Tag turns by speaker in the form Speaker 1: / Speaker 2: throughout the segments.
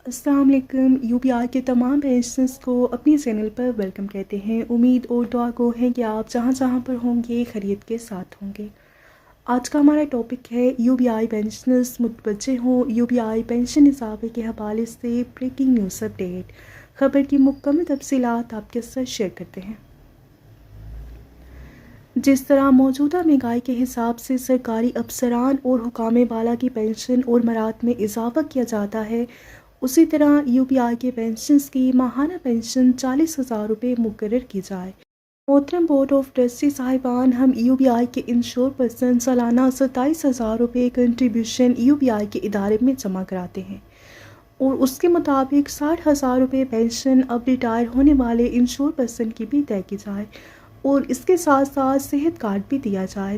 Speaker 1: السلام علیکم. U P R کے تمام پینشنرز کو اپنی چینل پر ویلکم کہتے ہیں. امید اور دعا کو ہے کہ آپ جہاں جہاں پر ہوں گے خیریت کے ساتھ ہوں گے. آج کا ہمارا ٹاپک ہے یو پی آئی پینشنرز متوجہ ہوں. یو پی آئی پینشن اضافے کے حوالے سے بریکنگ نیوز اپڈیٹ. خبر کی مکمل تفصیلات آپ کے ساتھ شیئر کرتے ہیں. جس طرح موجودہ مہنگائی کے حساب سے سرکاری افسران اور حکام بالا کی پینشن اور مراد میں اضافہ کیا جاتا ہے، اسی طرح یو پی آئی کے پینشنز کی ماہانہ پینشن 40,000 روپے مقرر کی جائے. محترم بورڈ آف ٹرسٹی صاحبان، ہم یو پی آئی کے انشور پرسن سالانہ 27,000 روپے کنٹریبیوشن یو پی آئی کے ادارے میں جمع کراتے ہیں اور اس کے مطابق 60,000 روپے پینشن اب ریٹائر ہونے والے انشور پرسن کی بھی طے کی جائے اور اس کے ساتھ ساتھ صحت کارڈ بھی دیا جائے.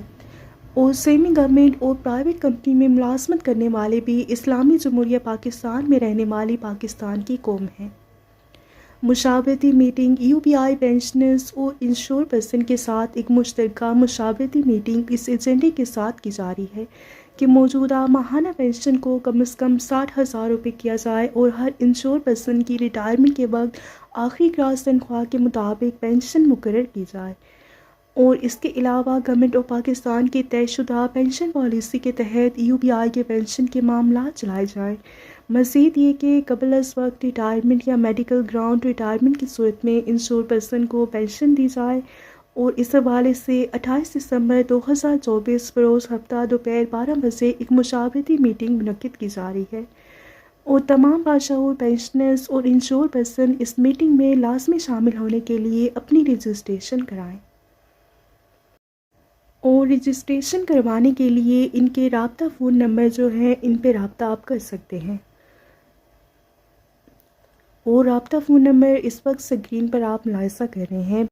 Speaker 1: اور سیمی گورنمنٹ اور پرائیویٹ کمپنی میں ملازمت کرنے والے بھی اسلامی جمہوریہ پاکستان میں رہنے والی پاکستان کی قوم ہیں. مشاورتی میٹنگ. یو پی آئی پینشنرز اور انشور پرسن کے ساتھ ایک مشترکہ مشاورتی میٹنگ اس ایجنڈے کے ساتھ کی جا رہی ہے کہ موجودہ ماہانہ پینشن کو کم از کم 60,000 روپے کیا جائے اور ہر انشور پرسن کی ریٹائرمنٹ کے وقت آخری کلاس تنخواہ کے مطابق پینشن مقرر کی جائے. اور اس کے علاوہ گورنمنٹ آف پاکستان کی طے شدہ پینشن پالیسی کے تحت یو پی آئی کے پینشن کے معاملات چلائے جائیں. مزید یہ کہ قبل از وقت ریٹائرمنٹ یا میڈیکل گراؤنڈ ریٹائرمنٹ کی صورت میں انشور پرسن کو پینشن دی جائے. اور اس حوالے سے 28 دسمبر 2024 بروز ہفتہ دوپہر 12 بجے ایک مشاورتی میٹنگ منعقد کی جا رہی ہے اور تمام باشعور پینشنرز اور انشور پرسن اس میٹنگ میں لازمی شامل ہونے کے لیے اپنی رجسٹریشن کرائیں. اور رجسٹریشن کروانے کے لیے ان کے رابطہ فون نمبر جو ہیں ان پہ رابطہ آپ کر سکتے ہیں. اور رابطہ فون نمبر اس وقت اسکرین پر آپ ملاحظہ کر رہے ہیں.